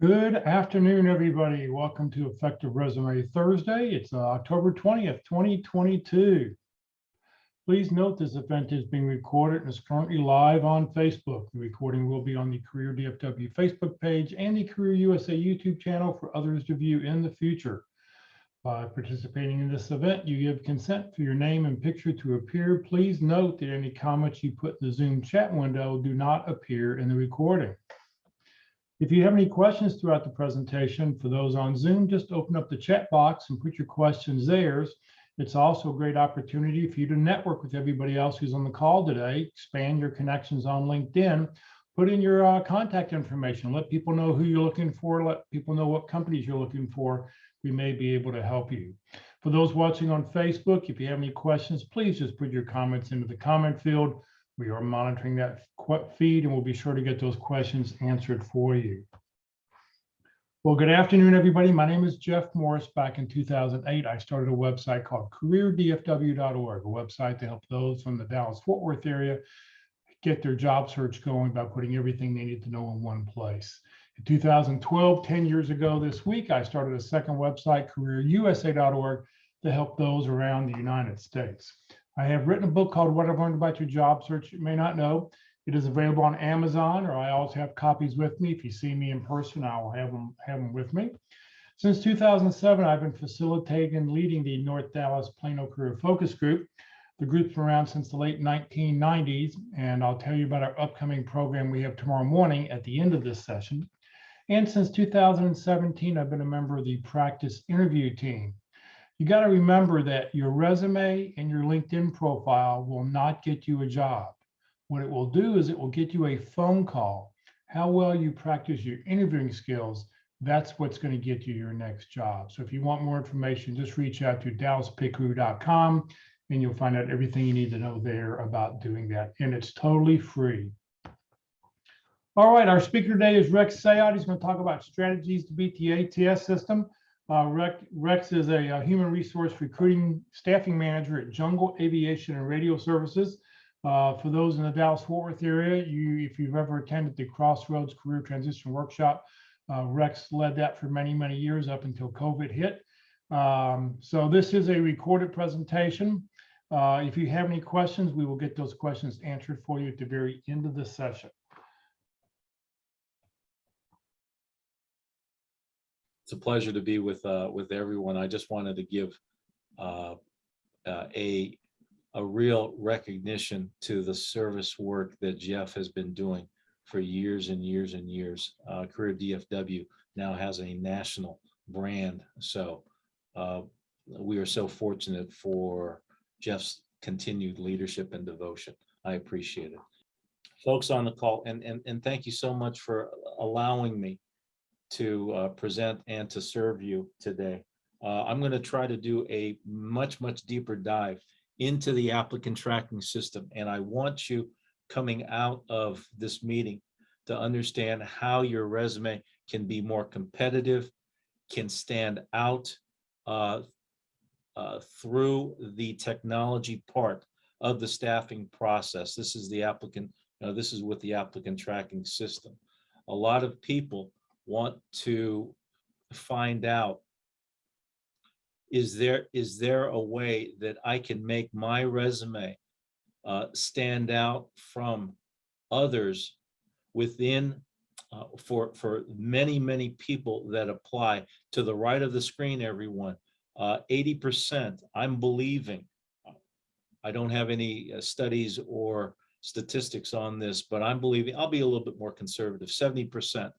Good afternoon, everybody. Welcome to Effective Resume Thursday. It's October 20th, 2022. Please note this event is being recorded and is currently live on Facebook. The recording will be on the Career DFW Facebook page and the Career USA YouTube channel for others to view in the future. By participating in this event, you give consent for your name and picture to appear. Please note that any comments you put in the Zoom chat window do not appear in the recording. If you have any questions throughout the presentation, for those on Zoom, just open up the chat box and put your questions there. It's also a great opportunity for you to network with everybody else who's on the call today, expand your connections on LinkedIn, put in your contact information, let people know who you're looking for, let people know what companies you're looking for. We may be able to help you. For those watching on Facebook, if you have any questions, please just put your comments into the comment field. We are monitoring that feed and we'll be sure to get those questions answered for you. Well, good afternoon, everybody. My name is Jeff Morris. Back in 2008, I started a website called careerdfw.org, a website to help those from the Dallas-Fort Worth area get their job search going by putting everything they need to know in one place. In 2012, 10 years ago this week, I started a second website, careerusa.org, to help those around the United States. I have written a book called What I've Learned About Your Job Search You May Not Know. It is available on Amazon, or I also have copies with me. If you see me in person, I will have them with me. Since 2007, I've been facilitating and leading the North Dallas Plano Career Focus Group. The group's been around since the late 1990s, and I'll tell you about our upcoming program we have tomorrow morning at the end of this session. And since 2017, I've been a member of the practice interview team. You got to remember that your resume and your LinkedIn profile will not get you a job. What it will do is it will get you a phone call. How well you practice your interviewing skills, that's what's going to get you your next job. So if you want more information, just reach out to dallaspickaroo.com and you'll find out everything you need to know there about doing that. And it's totally free. All right, our speaker today is Rex Saiot. He's going to talk about strategies to beat the ATS system. Rex is a human resource recruiting staffing manager at Jungle Aviation and Radio Services. For those in the Dallas-Fort Worth area, if you've ever attended the Crossroads Career Transition Workshop, Rex led that for many, many years up until COVID hit. So this is a recorded presentation. If you have any questions, we will get those questions answered for you at the very end of the session. It's a pleasure to be with everyone. I just wanted to give a real recognition to the service work that Jeff has been doing for years and years and years. Career DFW now has a national brand, so we are so fortunate for Jeff's continued leadership and devotion. I appreciate it. Folks on the call, and thank you so much for allowing me to present and to serve you today. I'm going to try to do a much deeper dive into the applicant tracking system. And I want you coming out of this meeting to understand how your resume can be more competitive, can stand out through the technology part of the staffing process. This is the applicant, this is with the applicant tracking system. A lot of people want to find out, is there a way that I can make my resume stand out from others within for many people that apply? To the right of the screen, everyone, 80%, I'm believing, I don't have any studies or statistics on this, but I'm believing, I'll be a little bit more conservative, 70%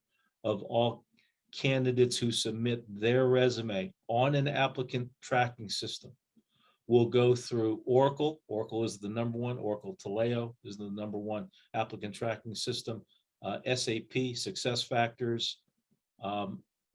of all candidates who submit their resume on an applicant tracking system will go through Oracle. Oracle is the number one. Oracle Taleo is the number one applicant tracking system. SAP, SuccessFactors,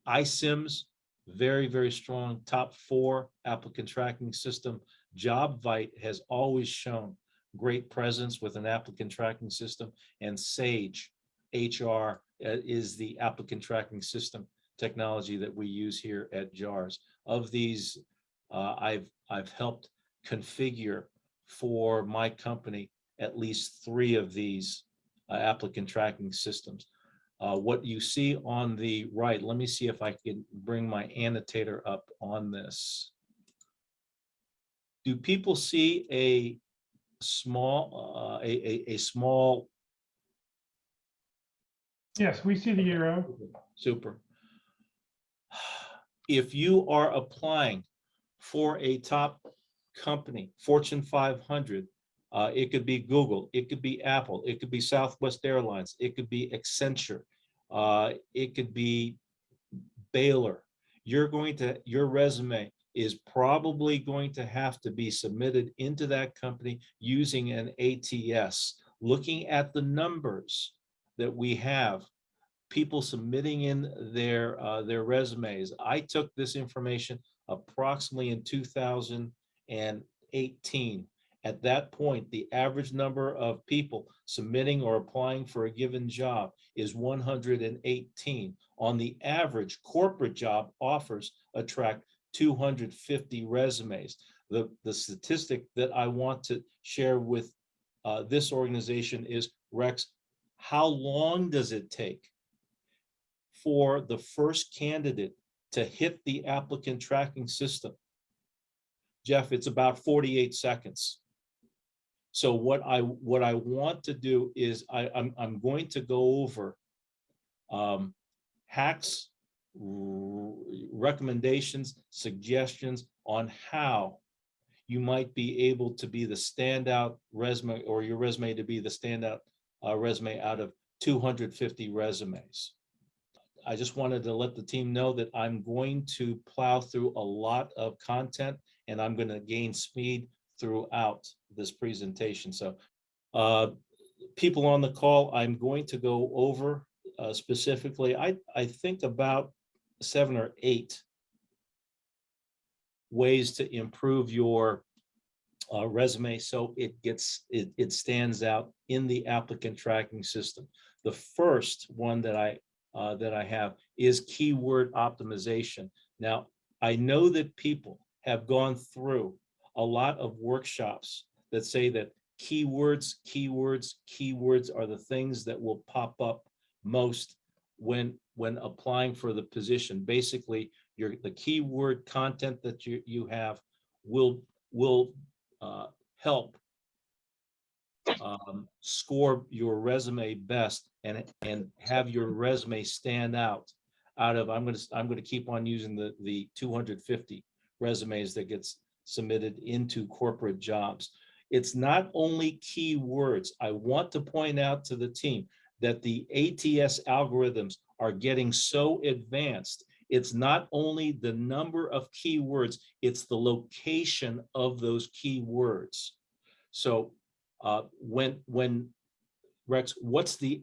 iCIMS, very strong, top 4 applicant tracking system. JobVite has always shown great presence with an applicant tracking system, and Sage HR is the applicant tracking system technology that we use here at JARS. Of these, I've helped configure for my company at least 3 of these applicant tracking systems. What you see on the right, let me see if I can bring my annotator up on this. Do people see a small, a small? Yes, we see the arrow. Super. If you are applying for a top company, Fortune 500, it could be Google, it could be Apple, it could be Southwest Airlines, it could be Accenture, it could be Baylor. Your resume is probably going to have to be submitted into that company using an ATS. Looking at the numbers that we have, people submitting in their resumes. I took this information approximately in 2018. At that point, the average number of people submitting or applying for a given job is 118. On the average, corporate job offers attract 250 resumes. The statistic that I want to share with this organization is, Rex, how long does it take for the first candidate to hit the applicant tracking system? Jeff, it's about 48 seconds. So what I want to do is I'm going to go over hacks, recommendations, suggestions on how you might be able to be the standout resume, or your resume to be the standout resume out of 250 resumes. I just wanted to let the team know that I'm going to plow through a lot of content, and I'm going to gain speed throughout this presentation. So people on the call, I'm going to go over specifically, I think about 7 or 8 ways to improve your resume so it stands out in the applicant tracking system. The first one that I have is keyword optimization. Now, I know that people have gone through a lot of workshops that say that keywords are the things that will pop up most when applying for the position. Basically, the keyword content that you have will help score your resume best and have your resume stand out of, I'm going to keep on using the 250 resumes that gets submitted into corporate jobs. It's not only keywords. I want to point out to the team that the ATS algorithms are getting so advanced. It's not only the number of keywords, it's the location of those keywords. So when Rex, what's the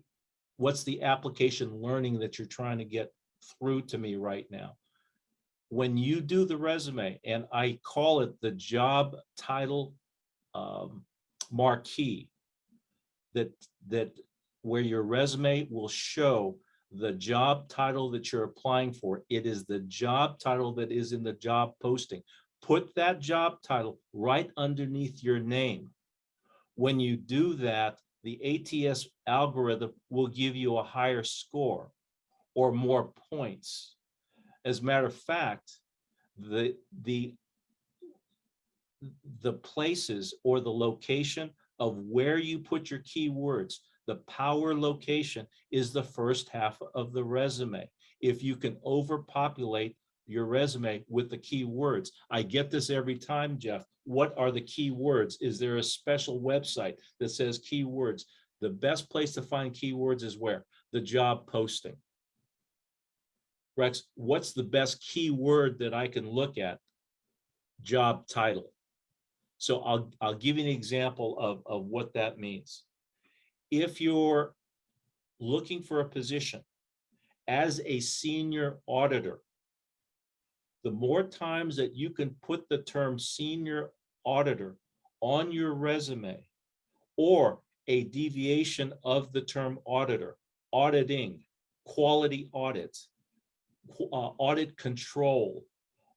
application learning that you're trying to get through to me right now? When you do the resume, and I call it the job title marquee, that where your resume will show the job title that you're applying for. It is the job title that is in the job posting. Put that job title right underneath your name. When you do that, the ATS algorithm will give you a higher score or more points. As a matter of fact, the places or the location of where you put your keywords, the power location is the first half of the resume. If you can overpopulate your resume with the keywords, I get this every time, Jeff. What are the keywords? Is there a special website that says keywords? The best place to find keywords is where? The job posting. Rex, what's the best keyword that I can look at? Job title. So I'll give you an example of what that means. If you're looking for a position as a senior auditor, the more times that you can put the term senior auditor on your resume, or a deviation of the term auditor, auditing, quality audits, audit control,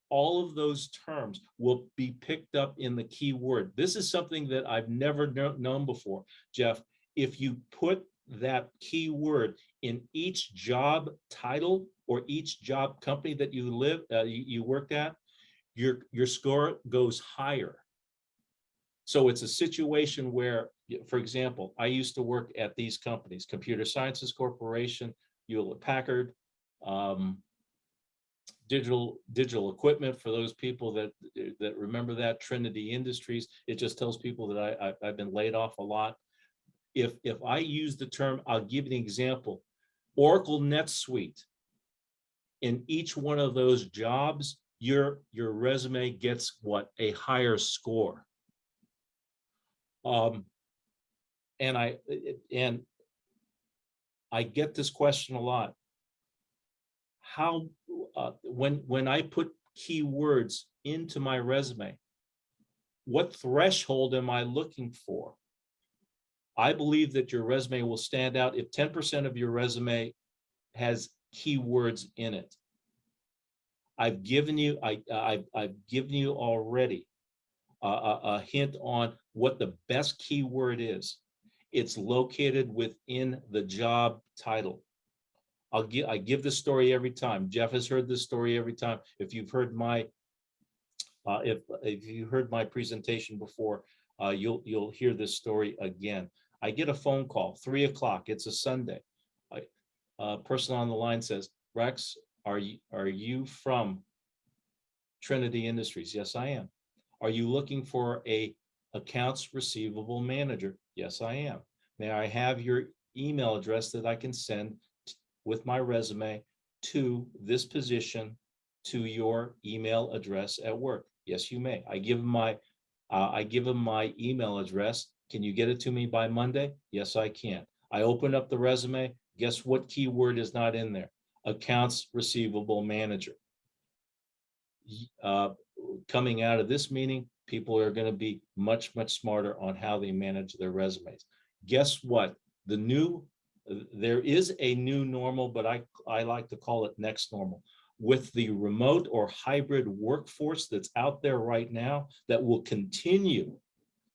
all of those terms will be picked up in the keyword. This is something that I've never known before, Jeff. If you put that keyword in each job title or each job company that you worked at, your score goes higher. So it's a situation where, for example, I used to work at these companies: Computer Sciences Corporation, Hewlett Packard, digital equipment, for those people that remember that, Trinity Industries. It just tells people that I've been laid off a lot. If I use the term, I'll give you an example: Oracle NetSuite. In each one of those jobs, your resume gets what? A higher score. And I get this question a lot. How when I put keywords into my resume, what threshold am I looking for? I believe that your resume will stand out if 10% of your resume has keywords in it. I've given you already a hint on what the best keyword is. It's located within the job title. I give this story every time. Jeff has heard this story every time. If you've heard my if you heard my presentation before, you'll hear this story again. I get a phone call, 3 o'clock. It's a Sunday. A person on the line says, "Rex, are you from Trinity Industries?" "Yes, I am." "Are you looking for a accounts receivable manager?" "Yes, I am." "May I have your email address that I can send with my resume to this position to your email address at work?" "Yes, you may." I give him my email address. "Can you get it to me by Monday?" "Yes, I can." I open up the resume. Guess what keyword is not in there? Accounts receivable manager. Coming out of this meeting, people are going to be much smarter on how they manage their resumes. Guess what? There is a new normal, but I like to call it next normal. With the remote or hybrid workforce that's out there right now, that will continue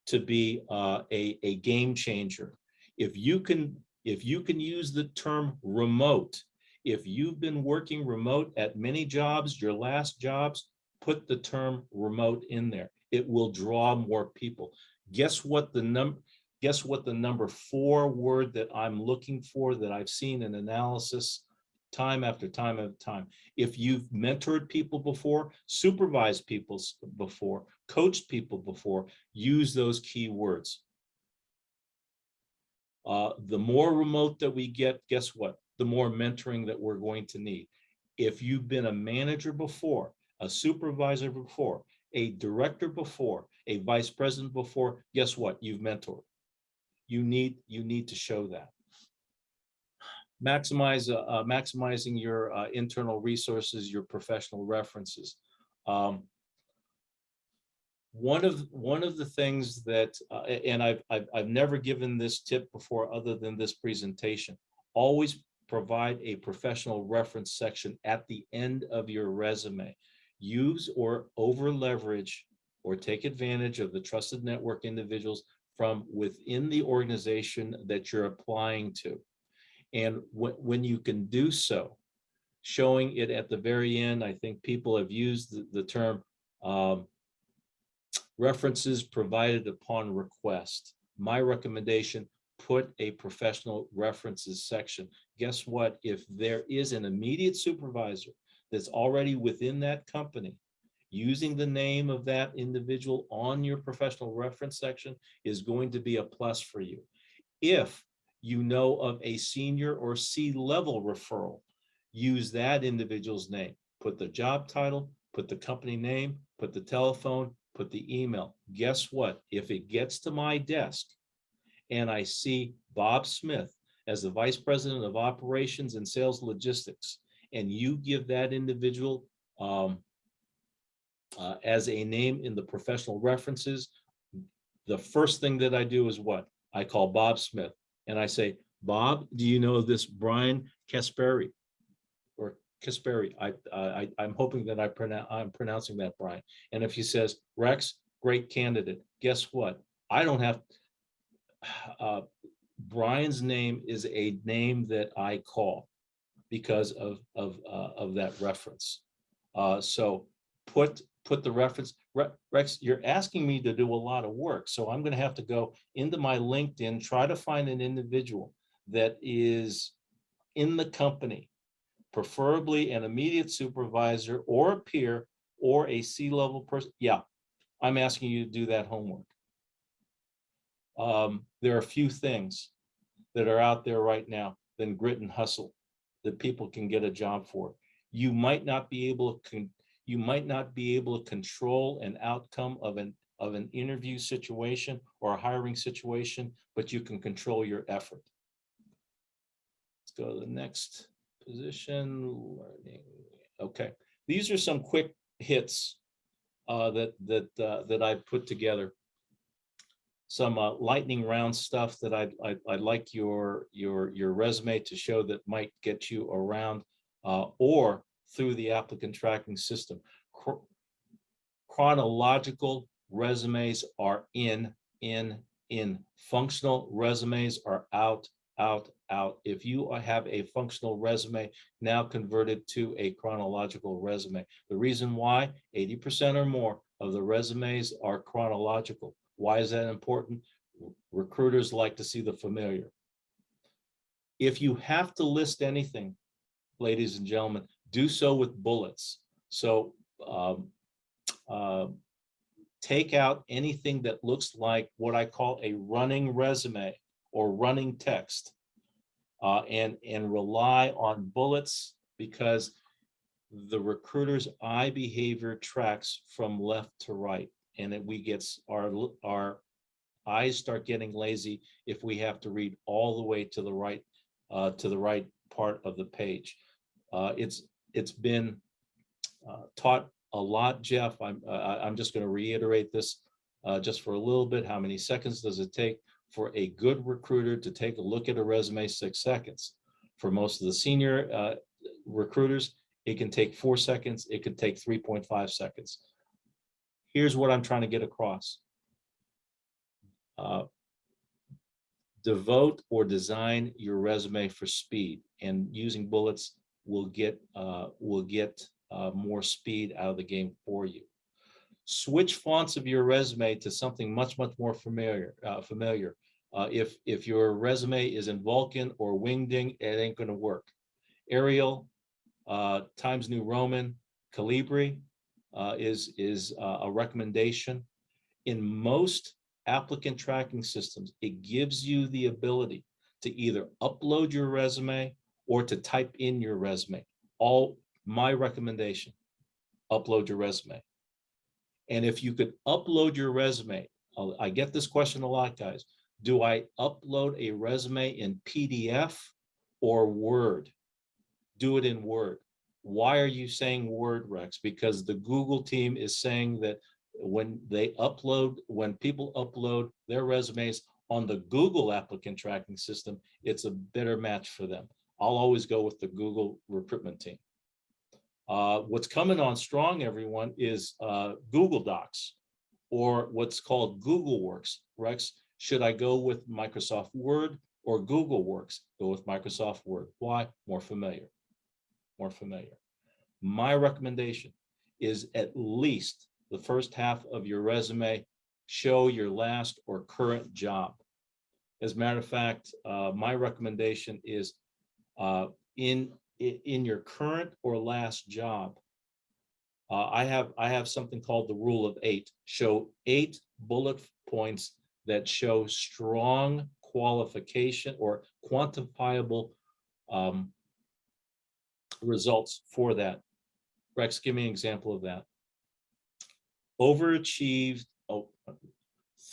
to be a game changer. If you can use the term remote, if you've been working remote at many jobs, your last jobs, put the term remote in there. It will draw more people. Guess what the number 4 word that I'm looking for, that I've seen in analysis time after time after time? If you've mentored people before, supervised people before, coached people before, use those keywords. The more remote that we get, guess what? The more mentoring that we're going to need. If you've been a manager before, a supervisor before, a director before, a vice president before, guess what? You've mentored. You need to show that. Maximizing your internal resources, your professional references. One of the things that, and I've never given this tip before other than this presentation, always provide a professional reference section at the end of your resume. Use or over leverage or take advantage of the trusted network individuals from within the organization that you're applying to. And when you can do so, showing it at the very end, I think people have used the term references provided upon request. My recommendation, put a professional references section. Guess what? If there is an immediate supervisor that's already within that company, using the name of that individual on your professional reference section is going to be a plus for you. If you know of a senior or C-level referral, use that individual's name. Put the job title, put the company name, put the telephone, put the email. Guess what? If it gets to my desk and I see Bob Smith as the Vice President of Operations and Sales Logistics, and you give that individual as a name in the professional references, the first thing that I do is what? I call Bob Smith and I say, "Bob, do you know this Brian Kasperi?" Or Kasperi. I'm hoping that I'm pronouncing that, Brian. And if he says, "Rex, great candidate," guess what? I don't have Brian's name is a name that I call because of that reference. So put the reference. Rex, you're asking me to do a lot of work, so I'm going to have to go into my LinkedIn, try to find an individual that is in the company, preferably an immediate supervisor or a peer or a C-level person. Yeah, I'm asking you to do that homework. There are a few things that are out there right now than grit and hustle that people can get a job for. You might not be able to control an outcome of an interview situation or a hiring situation, but you can control your effort. Let's go to the next position, learning. Okay, these are some quick hits that I put together. Some lightning round stuff that I'd like your resume to show that might get you around or through the applicant tracking system. Chronological resumes are in. Functional resumes are out. If you have a functional resume, now convert it to a chronological resume. The reason why 80% or more of the resumes are chronological. Why is that important? Recruiters like to see the familiar. If you have to list anything, ladies and gentlemen, do so with bullets. So take out anything that looks like what I call a running resume or running text, and rely on bullets, because the recruiter's eye behavior tracks from left to right, and our eyes start getting lazy if we have to read all the way to the right part of the page. It's been taught a lot, Jeff. I'm just going to reiterate this just for a little bit. How many seconds does it take for a good recruiter to take a look at a resume? 6 seconds. For most of the senior recruiters, it can take 4 seconds. It could take 3.5 seconds. Here's what I'm trying to get across. Devote or design your resume for speed, and using bullets will get more speed out of the game for you. Switch fonts of your resume to something much more familiar. If your resume is in Vulcan or Wingding, it ain't going to work. Arial, Times New Roman, Calibri is a recommendation. In most applicant tracking systems, it gives you the ability to either upload your resume or to type in your resume. My recommendation, upload your resume. And if you could upload your resume, I get this question a lot, guys. Do I upload a resume in PDF or Word? Do it in Word. Why are you saying Word, Rex? Because the Google team is saying that when people upload their resumes on the Google applicant tracking system, it's a better match for them. I'll always go with the Google recruitment team. What's coming on strong, everyone, is Google Docs, or what's called Google Works. Rex, should I go with Microsoft Word or Google Works? Go with Microsoft Word. Why? More familiar. My recommendation is at least the first half of your resume show your last or current job. As a matter of fact, my recommendation is in your current or last job. I have something called the rule of 8. Show 8 bullet points that show strong qualification or quantifiable results for that. Rex, give me an example of that. Overachieved,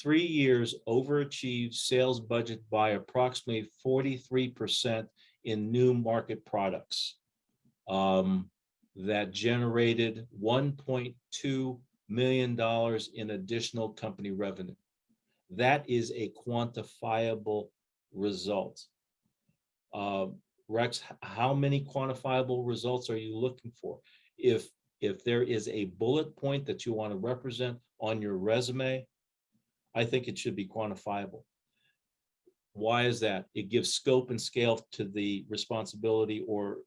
3 years overachieved sales budget by approximately 43% in new market products that generated $1.2 million in additional company revenue. That is a quantifiable result. Rex, how many quantifiable results are you looking for? If there is a bullet point that you want to represent on your resume, I think it should be quantifiable. Why is that? It gives scope and scale to the responsibility or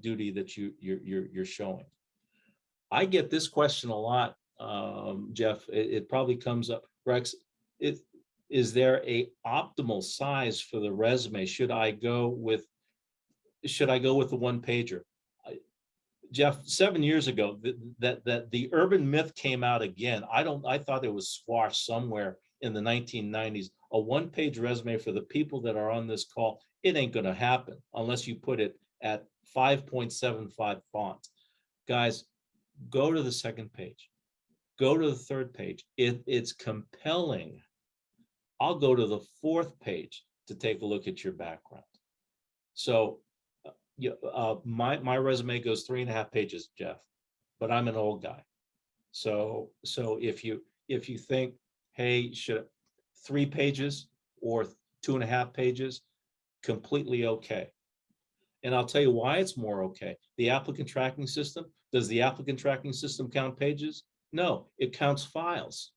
duty that you're showing. I get this question a lot, Jeff. It probably comes up, Rex. Is there a optimal size for the resume? Should I go with the one pager? Jeff, 7 years ago, that the urban myth came out again. I thought it was squashed somewhere in the 1990s. A one-page resume for the people that are on this call, it ain't going to happen unless you put it at 5.75 font. Guys, go to the second page. Go to the third page. It's compelling. I'll go to the fourth page to take a look at your background. So my resume goes 3.5 pages, Jeff, but I'm an old guy. So if you think, hey, should 3 pages or 2.5 pages, completely okay. And I'll tell you why it's more okay. The applicant tracking system, does the applicant tracking system count pages? No, it counts files.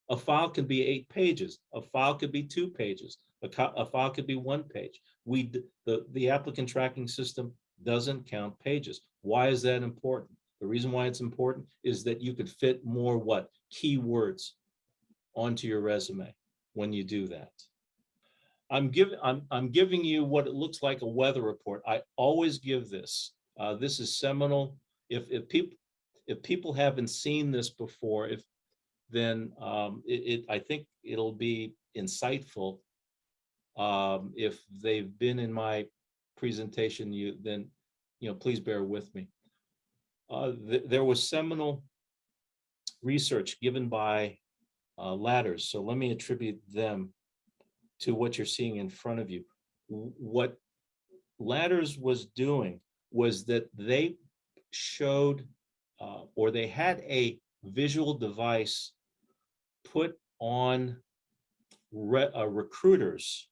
A file could be 8 pages. A file could be 2 pages. A file could be 1 page. The applicant tracking system doesn't count pages. Why is that important? The reason why it's important is that you could fit more keywords onto your resume when you do that. I'm giving you what it looks like a weather report. I always give this. This is seminal. If people haven't seen this before, then I think it'll be insightful. If they've been in my presentation, then please bear with me. There was seminal research given by Ladders, so let me attribute them to what you're seeing in front of you. What Ladders was doing was that they showed or they had a visual device put on recruiters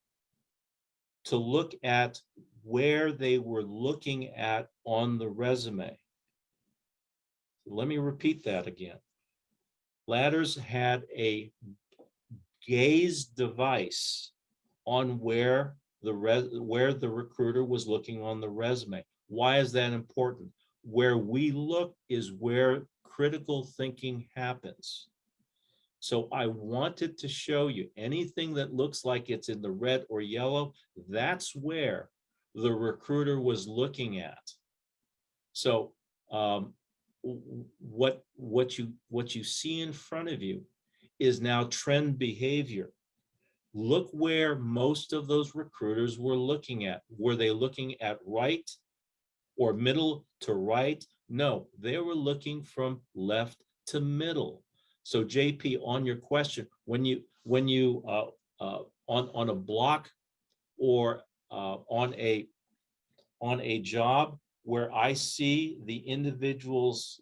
to look at where they were looking at on the resume. Let me repeat that again. Ladders had a gaze device on where the recruiter was looking on the resume. Why is that important? Where we look is where critical thinking happens. So I wanted to show you anything that looks like it's in the red or yellow, that's where the recruiter was looking at. So what you see in front of you is now trend behavior. Look where most of those recruiters were looking at. Were they looking at right or middle to right? No, they were looking from left to middle. So JP, on your question, when you on a block or on a job where I see the individual's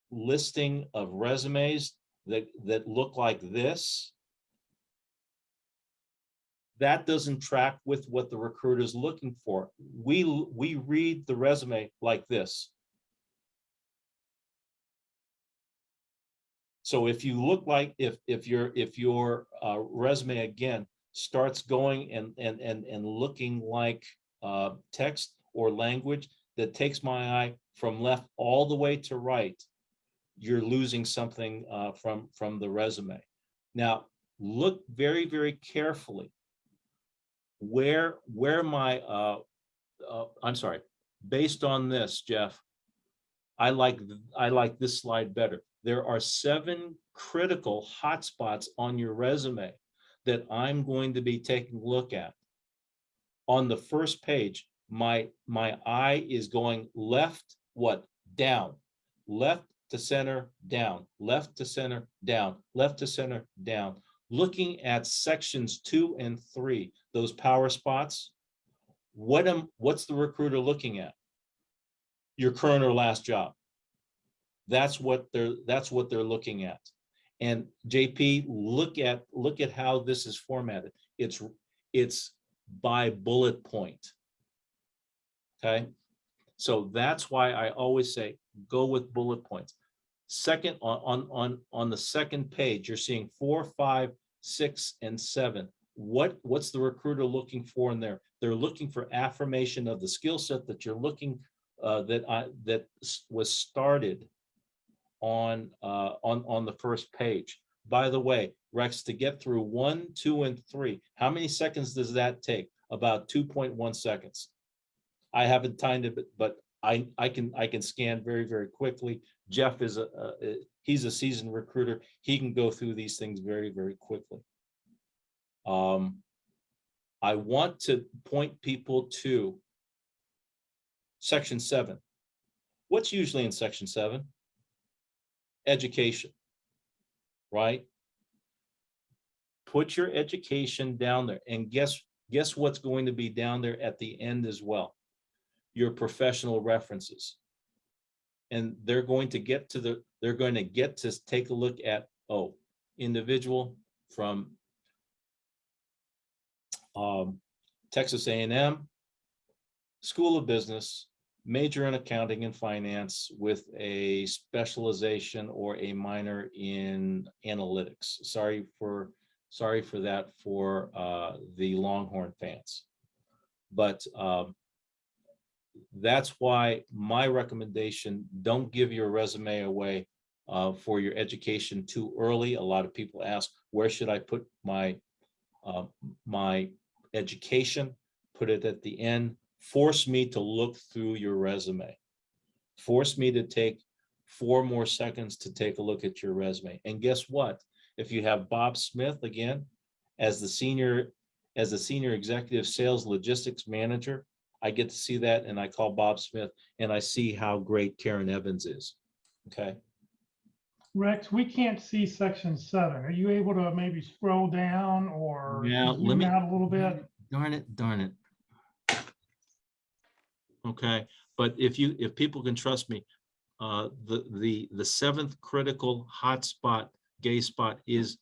listing of resumes that look like this, that doesn't track with what the recruiter is looking for. We read the resume like this. So if you look like if your resume again starts going and looking like text or language that takes my eye from left all the way to right, you're losing something from the resume. Now look very, very carefully where my I'm sorry, based on this, Jeff, I like this slide better. There are 7 critical hotspots on your resume that I'm going to be taking a look at. On the first page, my eye is going left, down, left to center, down, left to center, down, left to center, down. Looking at sections 2 and 3, those power spots, what's the recruiter looking at? Your current or last job. That's what they're looking at. And JP, look at how this is formatted. It's by bullet point. Okay, so that's why I always say go with bullet points. Second, on the second page, you're seeing 4, 5, 6, and 7. what's the recruiter looking for in there? They're looking for affirmation of the skill set that you're looking that was started on the first page. By the way, Rex, to get through 1, 2, and 3, how many seconds does that take? About 2.1 seconds. I haven't timed it, but I can scan very, very quickly. Jeff is he's a seasoned recruiter. He can go through these things very, very quickly. I want to point people to Section 7. What's usually in Section 7? Education, right? Put your education down there, and guess what's going to be down there at the end as well? Your professional references. And they're going to get to take a look at, individual from Texas A&M, School of Business, major in accounting and finance with a specialization or a minor in analytics. Sorry for that for the Longhorn fans. But that's why my recommendation, don't give your resume away for your education too early. A lot of people ask, where should I put my my education? Put it at the end. Force me to look through your resume. Force me to take 4 more seconds to take a look at your resume. And guess what? If you have Bob Smith again as the senior executive sales logistics manager, I get to see that, and I call Bob Smith and I see how great Karen Evans is. Okay. Rex, we can't see Section 7. Are you able to maybe scroll down or zoom out a little bit? Darn it. Okay, but if people can trust me, the 7th critical hotspot, gay spot is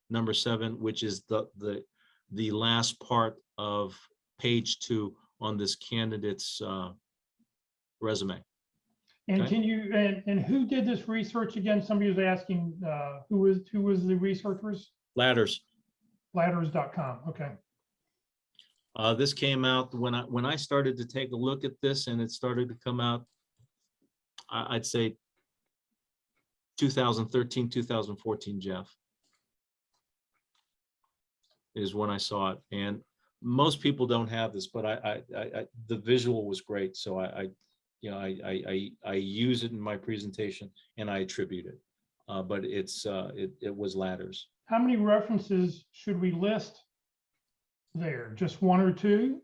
number 7, which is the last part of page 2 on this candidate's resume. And okay. can you and who did this research again? Somebody was asking who was the researchers? Ladders. Ladders.com. Okay. This came out when I started to take a look at this, and it started to come out, I'd say 2013, 2014, Jeff, is when I saw it. And most people don't have this, but I the visual was great. So I use it in my presentation and I attribute it. But it was Ladders. How many references should we list there? Just 1 or 2?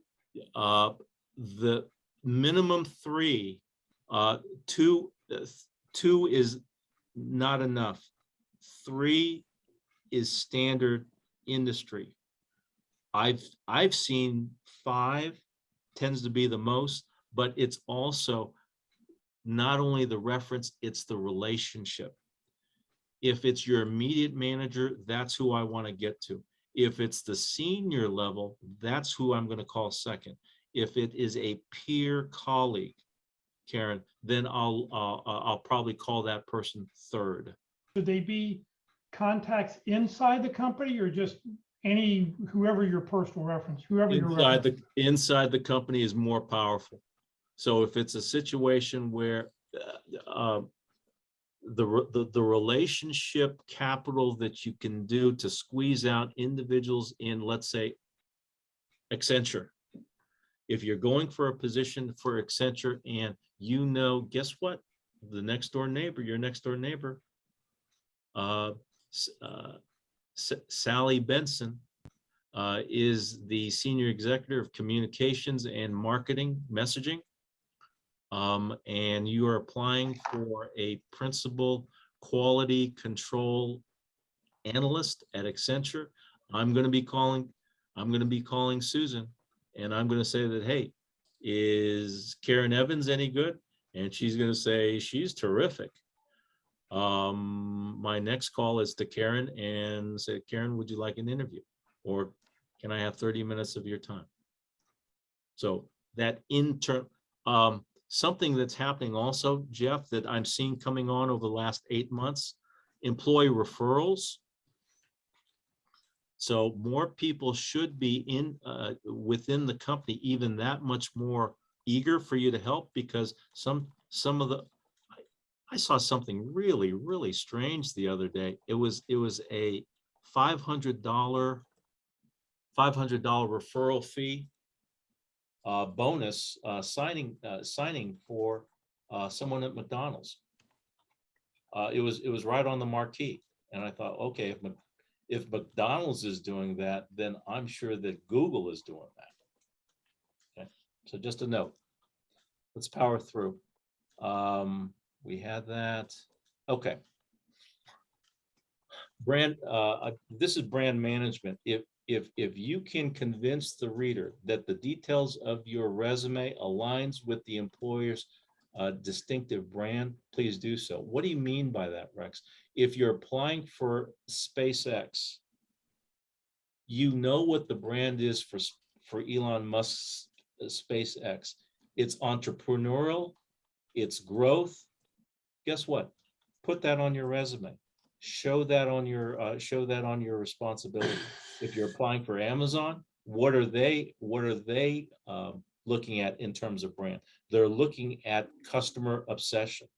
The minimum 3. 2 is not enough. 3 is standard industry. I've seen 5 tends to be the most, but it's also not only the reference, it's the relationship. If it's your immediate manager, that's who I want to get to. If it's the senior level, that's who I'm going to call second. If it is a peer colleague, Karen, then I'll probably call that person third. Should they be contacts inside the company or just whoever your personal reference, Inside the company is more powerful. So if it's a situation where the relationship capital that you can do to squeeze out individuals in, let's say, Accenture. If you're going for a position for Accenture and guess what? The next door neighbor, your next door neighbor, Sally Benson, is the senior executive of communications and marketing messaging. And you are applying for a principal quality control analyst at Accenture. I'm going to be calling Susan, and I'm going to say that, hey, is Karen Evans any good? And she's going to say she's terrific. My next call is to Karen and say, Karen, would you like an interview? Or can I have 30 minutes of your time? So that something that's happening also, Jeff, that I'm seeing coming on over the last 8 months, employee referrals. So more people should be within the company, even that much more eager for you to help, because some of the, I saw something really, really strange the other day. It was a $500 referral fee bonus signing for someone at McDonald's. It was right on the marquee, and I thought, okay, if McDonald's is doing that, then I'm sure that Google is doing that. Okay, so just a note. Let's power through. We had that. Okay. Brand. This is brand management. If you can convince the reader that the details of your resume aligns with the employer's distinctive brand, please do so. What do you mean by that, Rex? If you're applying for SpaceX, you know what the brand is for Elon Musk's SpaceX. It's entrepreneurial, it's growth. Guess what? Put that on your resume. Show that on your responsibility. If you're applying for Amazon, what are they looking at in terms of brand? They're looking at customer obsession.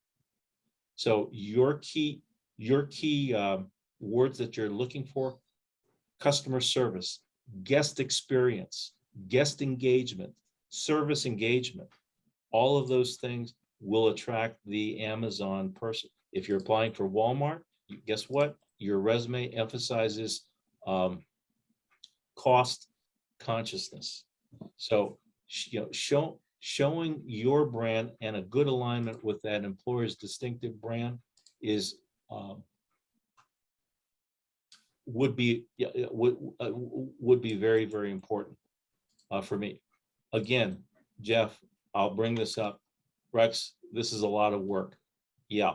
So your key words that you're looking for: customer service, guest experience, guest engagement, service engagement. All of those things will attract the Amazon person. If you're applying for Walmart, guess what? Your resume emphasizes cost consciousness. So, showing your brand and a good alignment with that employer's distinctive brand is would be very, very important for me. Again, Jeff, I'll bring this up. Rex, this is a lot of work. Yeah.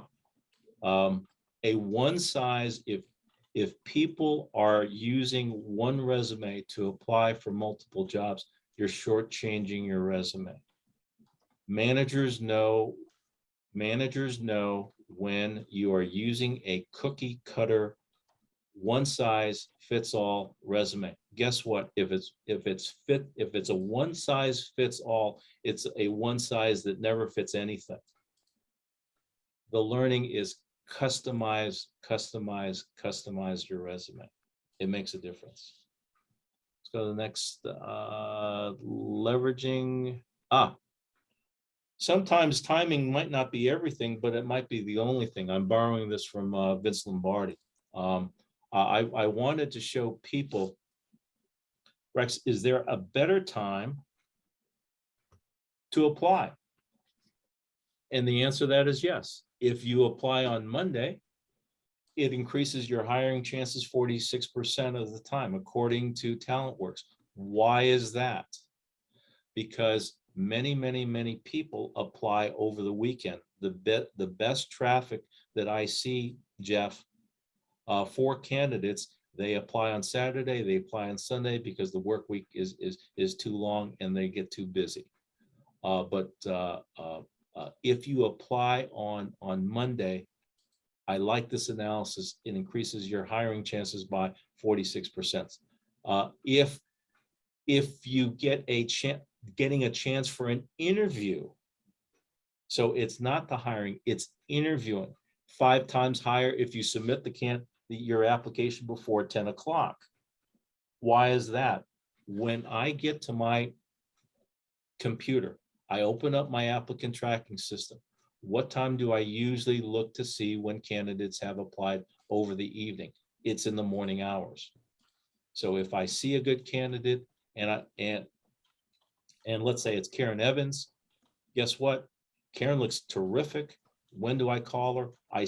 A one size, if people are using one resume to apply for multiple jobs, you're shortchanging your resume. Managers know when you are using a cookie cutter, one size fits all resume. Guess what? If it's a one size fits all, it's a one size that never fits anything. The learning is customize your resume. It makes a difference. Let's go to the next. Leveraging. Sometimes timing might not be everything, but it might be the only thing. I'm borrowing this from Vince Lombardi. I wanted to show people, Rex, is there a better time to apply? And the answer to that is yes. If you apply on Monday, it increases your hiring chances 46% of the time, according to TalentWorks. Why is that? Because many people apply over the weekend. The best traffic that I see, Jeff, for candidates, they apply on Saturday, they apply on Sunday because the work week is too long and they get too busy. But if you apply on Monday, I like this analysis. It increases your hiring chances by 46%. If you get getting a chance for an interview, so it's not the hiring, it's interviewing, 5 times higher if you submit your application before 10 o'clock. Why is that? When I get to my computer, I open up my applicant tracking system. What time do I usually look to see when candidates have applied over the evening? It's in the morning hours. So if I see a good candidate and let's say it's Karen Evans, guess what? Karen looks terrific. When do I call her? I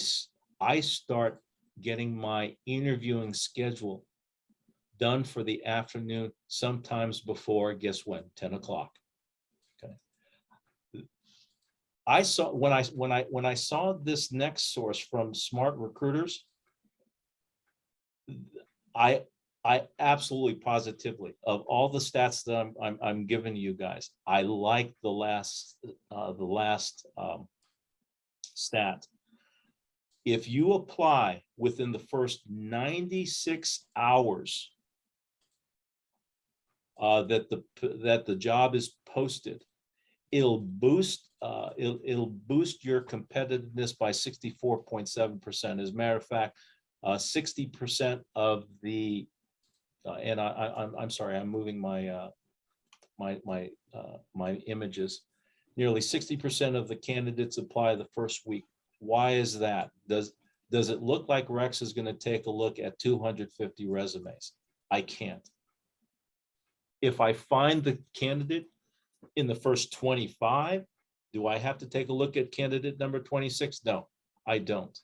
start getting my interviewing schedule done for the afternoon, sometimes before, guess when? 10 o'clock. Okay. I saw when I saw this next source from Smart Recruiters, I absolutely positively, of all the stats that I'm giving you guys, I like the last stat. If you apply within the first 96 hours that the job is posted, it'll boost your competitiveness by 64.7%. As a matter of fact, 60% of the and I'm sorry, I'm moving my my images. Nearly 60% of the candidates apply the first week. Why is that? Does it look like Rex is going to take a look at 250 resumes? I can't. If I find the candidate in the first 25, do I have to take a look at candidate number 26? No, I don't.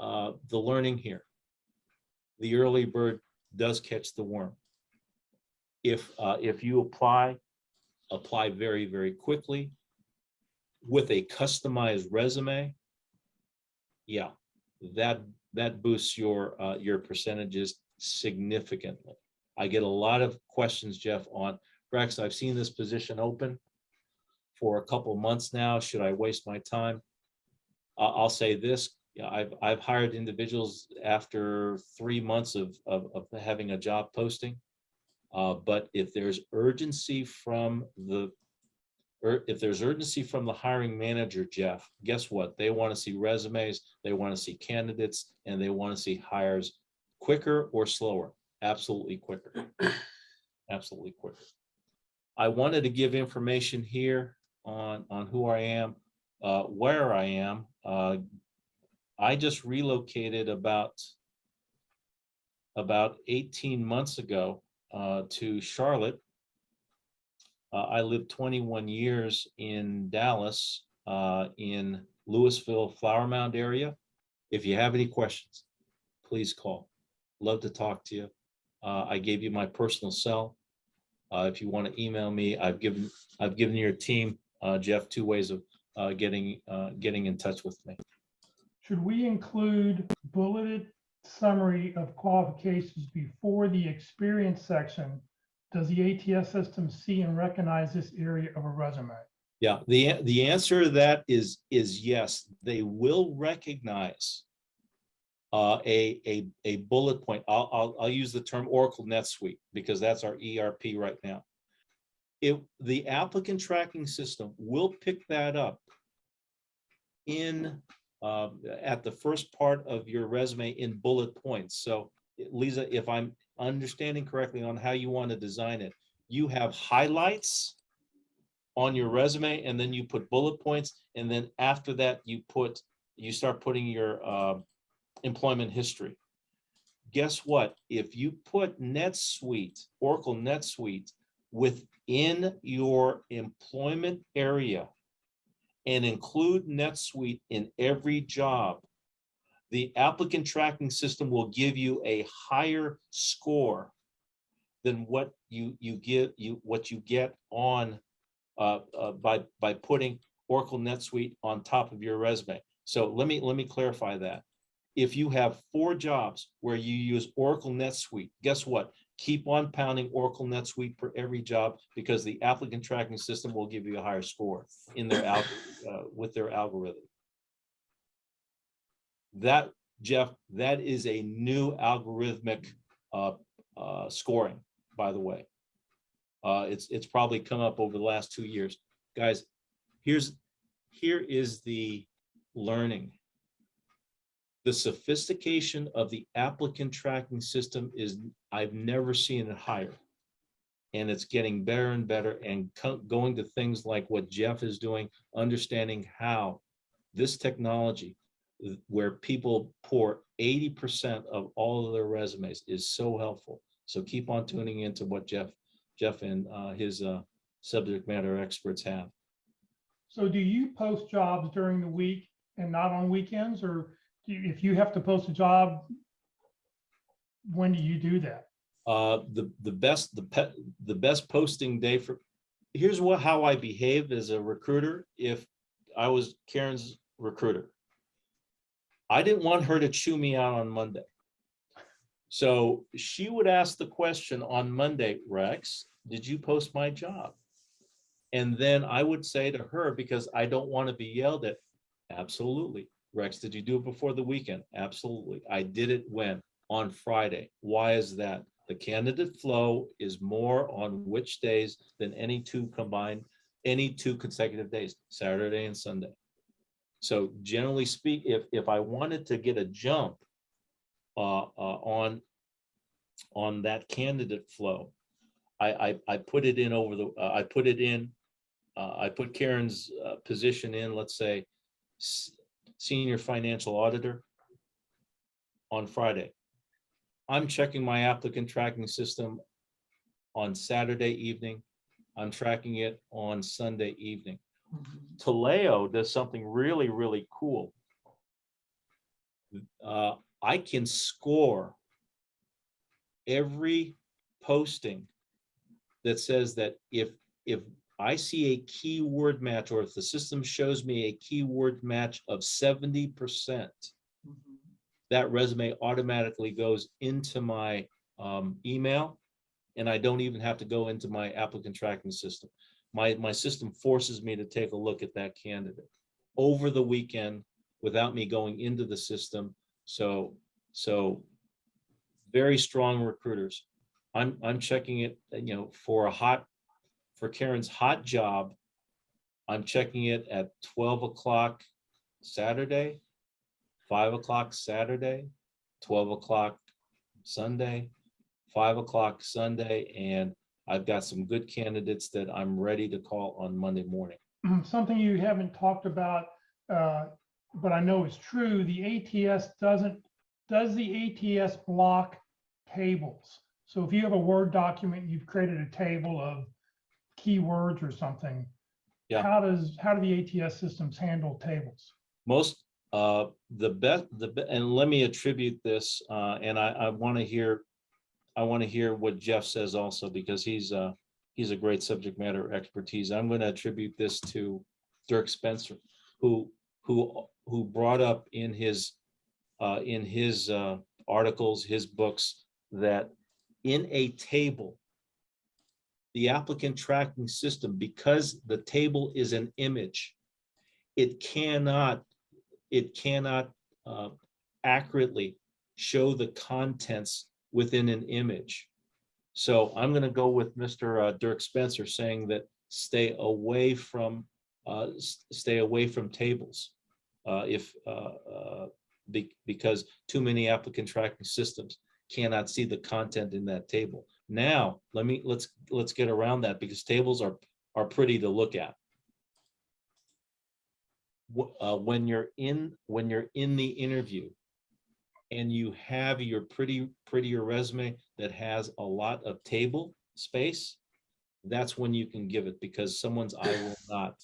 The learning here, the early bird does catch the worm. If you apply very, very quickly with a customized resume, yeah, that boosts your percentages significantly. I get a lot of questions, Jeff, on Rex. I've seen this position open for a couple months now. Should I waste my time? I'll say this. Yeah, I've hired individuals after 3 months of having a job posting. But if there's urgency from the hiring manager, Jeff, guess what? They want to see resumes, they want to see candidates, and they want to see hires quicker or slower. Absolutely quicker. Absolutely quicker. I wanted to give information here on who I am, where I am. I just relocated about 18 months ago to Charlotte. I lived 21 years in Dallas, in Louisville, Flower Mound area. If you have any questions, please call. Love to talk to you. I gave you my personal cell. If you want to email me, I've given your team, Jeff, 2 ways of getting in touch with me. Should we include bulleted summary of qualifications before the experience section? Does the ATS system see and recognize this area of a resume? Yeah, the answer to that is yes. They will recognize a bullet point. I'll use the term Oracle NetSuite because that's our ERP right now. The applicant tracking system will pick that up in at the first part of your resume in bullet points. So Lisa, if I'm understanding correctly on how you want to design it, you have highlights on your resume and then you put bullet points, and then after that you start putting your employment history. Guess what? If you put NetSuite, Oracle NetSuite within your employment area and include NetSuite in every job, the applicant tracking system will give you a higher score than what you get on by putting Oracle NetSuite on top of your resume. So let me clarify that. If you have 4 jobs where you use Oracle NetSuite, guess what? Keep on pounding Oracle NetSuite for every job, because the applicant tracking system will give you a higher score in their with their algorithm. That, Jeff, that is a new algorithmic scoring, by the way. It's probably come up over the last 2 years. Guys, here is the learning. The sophistication of the applicant tracking system is, I've never seen it higher. And it's getting better and better, and going to things like what Jeff is doing, understanding how this technology, where people pour 80% of all of their resumes, is so helpful. So keep on tuning into what Jeff and his subject matter experts have. So do you post jobs during the week and not on weekends, or if you have to post a job, when do you do that? The best posting day for, here's how I behave as a recruiter. If I was Karen's recruiter, I didn't want her to chew me out on Monday. So she would ask the question on Monday, Rex, did you post my job? And then I would say to her, because I don't want to be yelled at, absolutely. Rex, did you do it before the weekend? Absolutely. I did it when? On Friday. Why is that? The candidate flow is more on which days than any two consecutive days, Saturday and Sunday. So generally speak, if I wanted to get a jump on that candidate flow, I put it in over the, I put Karen's position in, let's say, senior financial auditor on Friday. I'm checking my applicant tracking system on Saturday evening. I'm tracking it on Sunday evening. Taleo does something really, really cool. I can score every posting that says that if I see a keyword match, or if the system shows me a keyword match of 70%, that resume automatically goes into my email, and I don't even have to go into my applicant tracking system. My system forces me to take a look at that candidate over the weekend without me going into the system. So very strong recruiters. I'm checking it, for Karen's hot job. I'm checking it at 12 o'clock Saturday, 5 o'clock Saturday, 12 o'clock Sunday, 5 o'clock Sunday, and I've got some good candidates that I'm ready to call on Monday morning. Something you haven't talked about, but I know it's true, the ATS does the ATS block tables? So if you have a Word document, you've created a table of keywords or something. Yeah. How do the ATS systems handle tables? Most and let me attribute this, and I want to hear what Jeff says also, because he's a great subject matter expertise. I'm going to attribute this to Dirk Spencer, who brought up in his articles, his books, that in a table, the applicant tracking system, because the table is an image, it cannot accurately show the contents within an image. So I'm going to go with Mr. Dirk Spencer, saying that stay away from tables, because too many applicant tracking systems cannot see the content in that table. Now, let's get around that, because tables are pretty to look at. When you're in the interview and you have your prettier resume that has a lot of table space, that's when you can give it, because someone's eye will not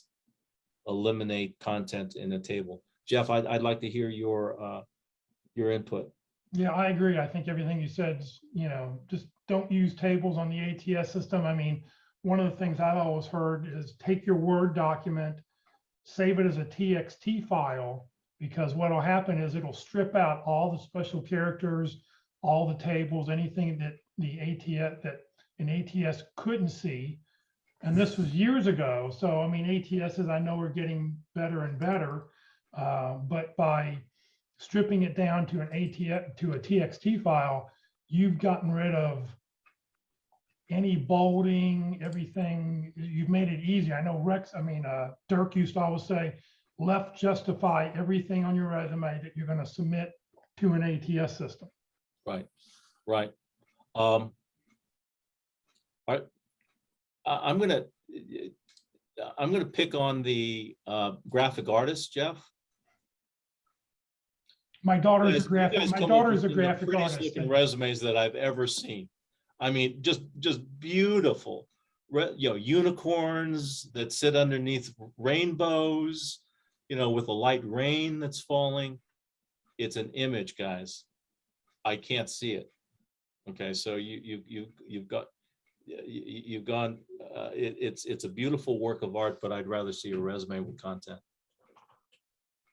eliminate content in a table. Jeff, I'd like to hear your input. Yeah, I agree. I think everything you said, just don't use tables on the ATS system. I mean, one of the things I've always heard is take your Word document, save it as a TXT file, because what will happen is it'll strip out all the special characters, all the tables, anything that an ATS couldn't see. And this was years ago. So, I mean, ATSs, I know, are getting better and better, but by stripping it down to an ATS, to a TXT file, you've gotten rid of any bolding, everything. You've made it easy. I know Dirk used to always say, left justify everything on your resume that you're going to submit to an ATS system. Right. I'm gonna pick on the graphic artist, Jeff. My daughter's a graphic artist. Looking resumes that I've ever seen. I mean, just beautiful. Unicorns that sit underneath rainbows, with a light rain that's falling. It's an image, guys. I can't see it. Okay, so you've gone. It's a beautiful work of art, but I'd rather see a resume with content.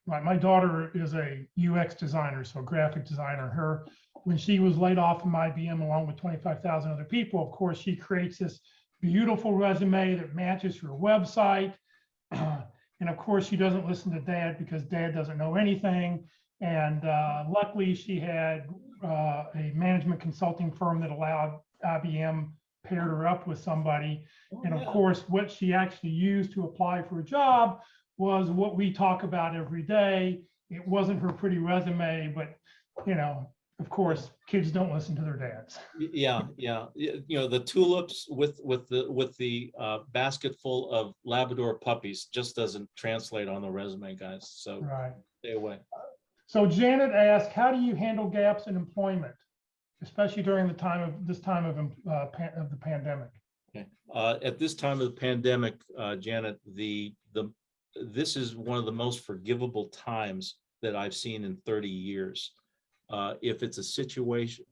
Right. My daughter is a UX designer, so graphic designer. When she was laid off from IBM along with 25,000 other people, of course, she creates this beautiful resume that matches her website. And of course, she doesn't listen to Dad, because Dad doesn't know anything. And luckily, she had a management consulting firm that allowed IBM paired her up with somebody. Oh, And of yeah. course, what she actually used to apply for a job was what we talk about every day. It wasn't her pretty resume, but you know, of course, kids don't listen to their dads. Yeah, yeah. You know, the tulips with the basket full of Labrador puppies just doesn't translate on the resume, guys. So Right. stay away. So Janet asked, how do you handle gaps in employment, especially during the time of the pandemic? Okay. At this time of the pandemic, Janet, this is one of the most forgivable times that I've seen in 30 years. If it's a situation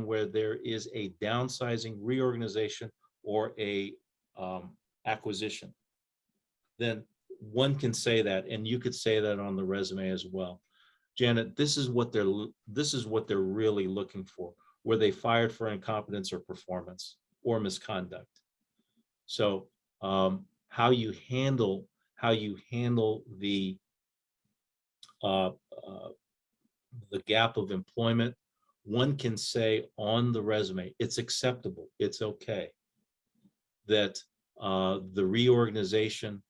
where there is a downsizing, reorganization, or a acquisition, then one can say that, and you could say that on the resume as well. Janet, this is what they're really looking for. Were they fired for incompetence or performance or misconduct? So how you handle the gap of employment, one can say on the resume, it's acceptable, it's okay that the reorganization,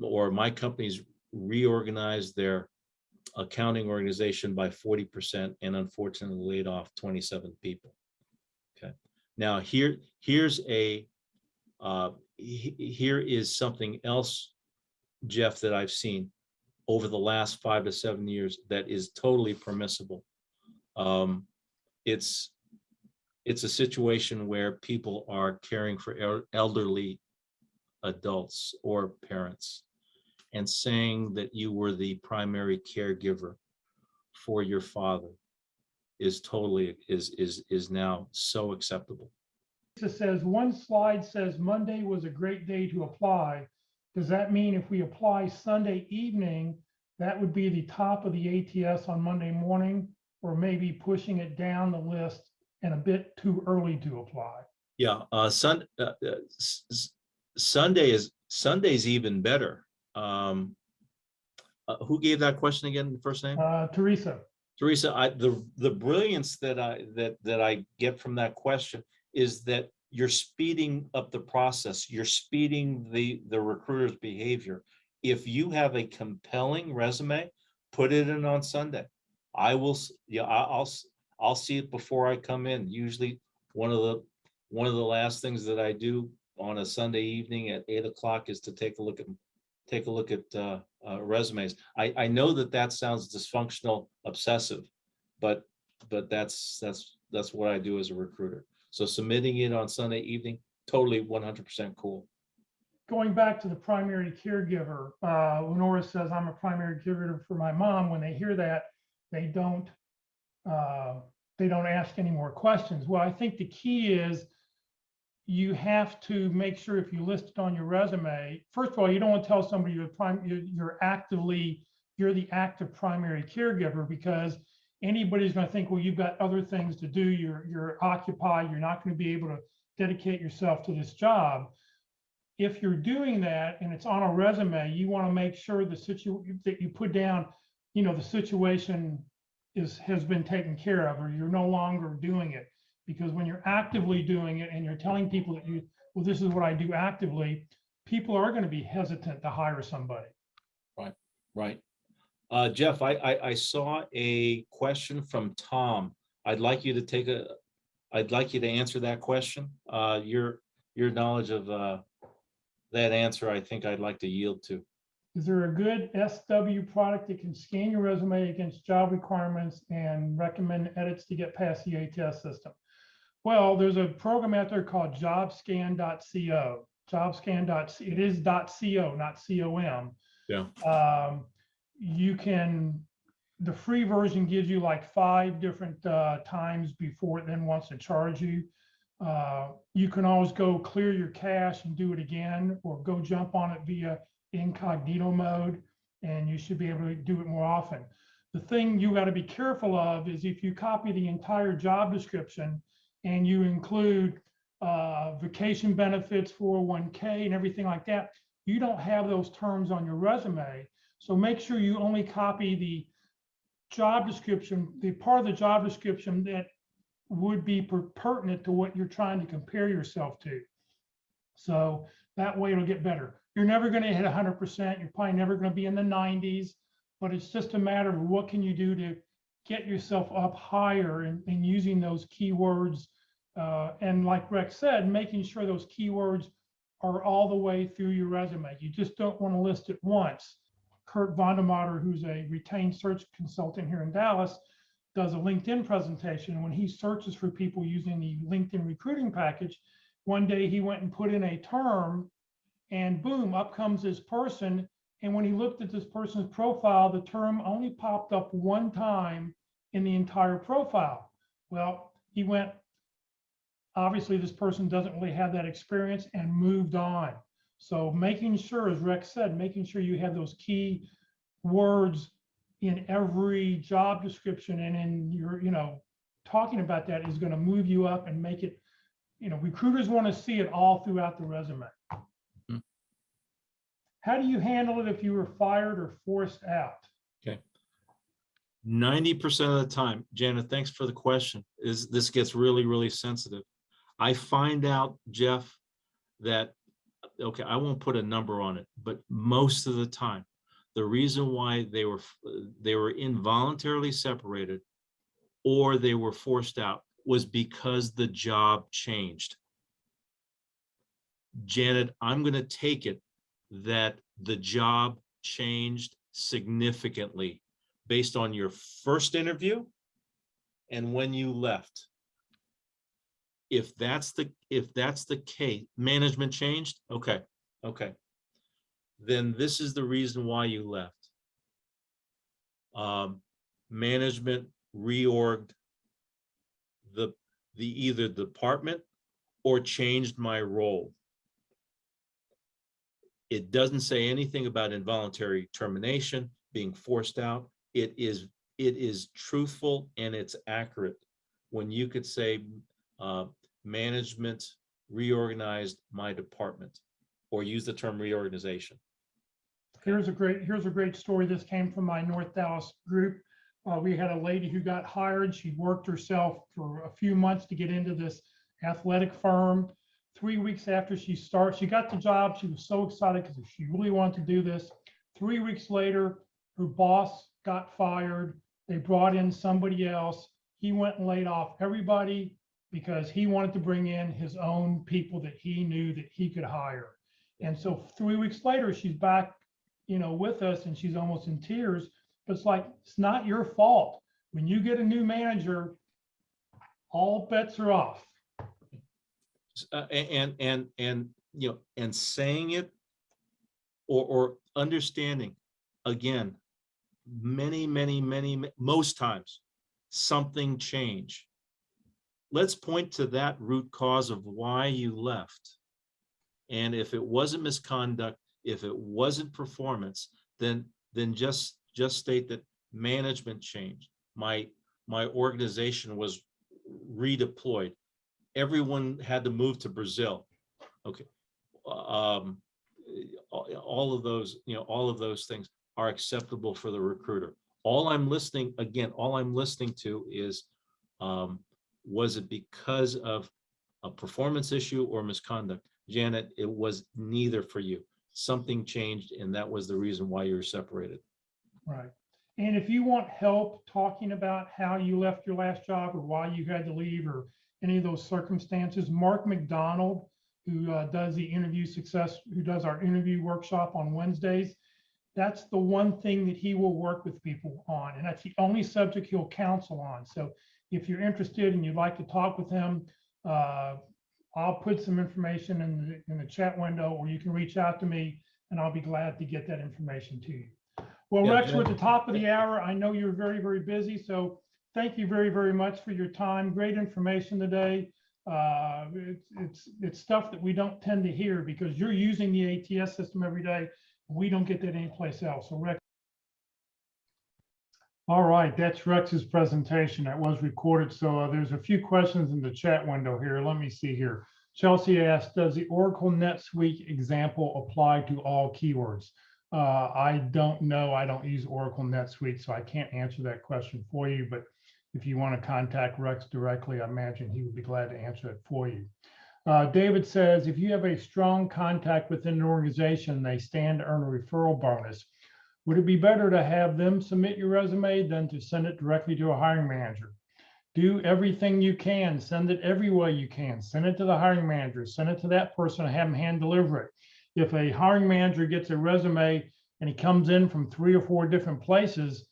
or my company's reorganized their accounting organization by 40% and unfortunately laid off 27 people. Okay. Now here is something else, Jeff, that I've seen over the last 5 to 7 years that is totally permissible. It's a situation where people are caring for elderly adults or parents, and saying that you were the primary caregiver for your father is now so acceptable. It says one slide says Monday was a great day to apply. Does that mean if we apply Sunday evening, that would be the top of the ATS on Monday morning, or maybe pushing it down the list and a bit too early to apply? Yeah, Sunday's even better. Who gave that question again? The first name? Teresa. Teresa, the brilliance that I get from that question is that you're speeding up the process. You're speeding the recruiter's behavior. If you have a compelling resume, put it in on Sunday. I'll see it before I come in. Usually one of the last things that I do on a Sunday evening at 8 o'clock is to take a look at resumes. I know that sounds dysfunctional, obsessive, but that's what I do as a recruiter. So submitting it on Sunday evening, totally 100% cool. Going back to the primary caregiver, Lenora says, I'm a primary caregiver for my mom. When they hear that, they don't ask any more questions. Well, I think the key is you have to make sure, if you list it on your resume, first of all, you don't want to tell somebody you're the active primary caregiver, because anybody's going to think, well, you've got other things to do. You're occupied. You're not going to be able to dedicate yourself to this job. If you're doing that and it's on a resume, you want to make sure that you put down, the situation has been taken care of, or you're no longer doing it. Because when you're actively doing it and you're telling people that well, this is what I do actively, people are going to be hesitant to hire somebody. Right. Jeff, I saw a question from Tom. I'd like you to answer that question. Your knowledge of that answer, I think I'd like to yield to. Is there a good SW product that can scan your resume against job requirements and recommend edits to get past the ATS system? Well, there's a program out there called jobscan.co. It is .co, not .com. Yeah. The free version gives you like 5 different times before it then wants to charge you. You can always go clear your cache and do it again, or go jump on it via incognito mode, and you should be able to do it more often. The thing you got to be careful of is if you copy the entire job description and you include vacation benefits, 401k, and everything like that, you don't have those terms on your resume. So make sure you only copy job description, the part of the job description that would be pertinent to what you're trying to compare yourself to. So that way it'll get better. You're never going to hit 100%. You're probably never going to be in the 90s, but it's just a matter of what can you do to get yourself up higher and using those keywords. And like Rex said, making sure those keywords are all the way through your resume. You just don't want to list it once. Kurt Vondermatter, who's a retained search consultant here in Dallas, does a LinkedIn presentation. When he searches for people using the LinkedIn recruiting package, one day he went and put in a term and boom, up comes this person. And when he looked at this person's profile, the term only popped up one time in the entire profile. Well, he went, obviously this person doesn't really have that experience, and moved on. So making sure, as Rex said, making sure you have those key words in every job description and in your, talking about that is going to move you up and make it, recruiters want to see it all throughout the resume. Mhm. How do you handle it if you were fired or forced out? Okay. 90% of the time, Janet, thanks for the question, is this gets really, really sensitive. I find out, Jeff, that, okay, I won't put a number on it, but most of the time, the reason why they were involuntarily separated or they were forced out was because the job changed. Janet, I'm going to take it that the job changed significantly based on your first interview and when you left. If that's the case, management changed, okay, then this is the reason why you left. Management reorged the either department or changed my role. It doesn't say anything about involuntary termination, being forced out. It is truthful and it's accurate when you could say management reorganized my department, or use the term reorganization. Here's a great story. This came from my North Dallas group. We had a lady who got hired. She worked herself for a few months to get into this athletic firm. 3 weeks after she got the job. She was so excited because she really wanted to do this. 3 weeks later, her boss got fired. They brought in somebody else. He went and laid off everybody because he wanted to bring in his own people that he knew that he could hire. And so 3 weeks later, she's back, with us, and she's almost in tears. But it's like, it's not your fault. When you get a new manager, all bets are off. And saying it or understanding, again, most times something changed. Let's point to that root cause of why you left. And if it wasn't misconduct, if it wasn't performance, then just state that management changed. My organization was redeployed. Everyone had to move to Brazil. Okay. All of those things are acceptable for the recruiter. All I'm listening to is, was it because of a performance issue or misconduct? Janet, it was neither for you. Something changed, and that was the reason why you were separated. Right. And if you want help talking about how you left your last job or why you had to leave or any of those circumstances, Mark McDonald, who does our interview workshop on Wednesdays, that's the one thing that he will work with people on. And that's the only subject he'll counsel on. So if you're interested and you'd like to talk with him, I'll put some information in the chat window, or you can reach out to me and I'll be glad to get that information to you. Well, Yeah, Rex, we're at the top of the hour. I know you're very, very busy. So thank you very, very much for your time. Great information today. It's stuff that we don't tend to hear because you're using the ATS system every day. We don't get that anyplace else. So Rex. All right, that's Rex's presentation. That was recorded. So there's a few questions in the chat window here. Let me see here. Chelsea asked, does the Oracle NetSuite example apply to all keywords? I don't know. I don't use Oracle NetSuite, so I can't answer that question for you. But if you want to contact Rex directly, I imagine he would be glad to answer it for you. David says, if you have a strong contact within an organization, they stand to earn a referral bonus. Would it be better to have them submit your resume than to send it directly to a hiring manager? Do everything you can, send it every way you can, send it to the hiring manager, send it to that person and have them hand deliver it. If a hiring manager gets a resume and he comes in from 3 or 4 different places,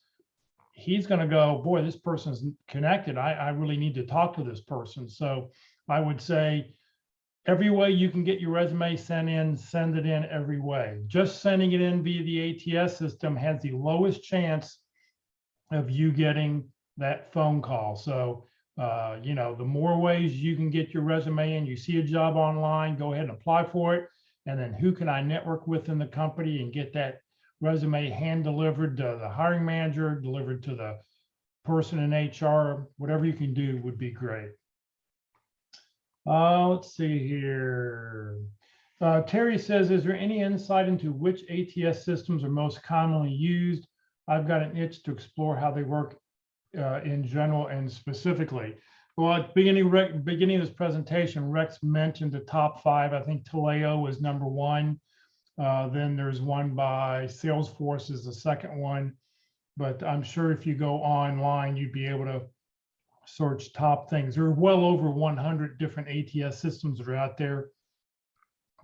he's going to go, boy, this person's connected. I really need to talk to this person. So I would say every way you can get your resume sent in, send it in every way. Just sending it in via the ATS system has the lowest chance of you getting that phone call. So, the more ways you can get your resume in, you see a job online, go ahead and apply for it. And then who can I network with in the company and get that resume hand delivered to the hiring manager, delivered to the person in HR, whatever you can do would be great. Let's see here. Terry says, is there any insight into which ATS systems are most commonly used? I've got an itch to explore how they work in general and specifically. Well, at the beginning of this presentation, Rex mentioned the top 5. I think Taleo was number 1. Then there's one by Salesforce is the second one. But I'm sure if you go online, you'd be able to search top things. There are well over 100 different ATS systems that are out there.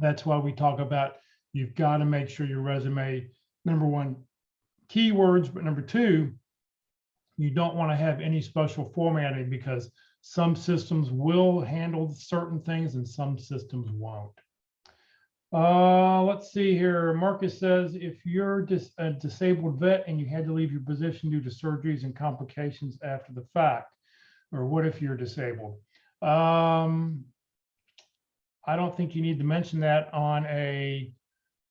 That's why we talk about you've got to make sure your resume, number 1, keywords, but number 2, you don't want to have any special formatting because some systems will handle certain things and some systems won't. Let's see here. Marcus says, if you're a disabled vet and you had to leave your position due to surgeries and complications after the fact, or what if you're disabled? I don't think you need to mention that on a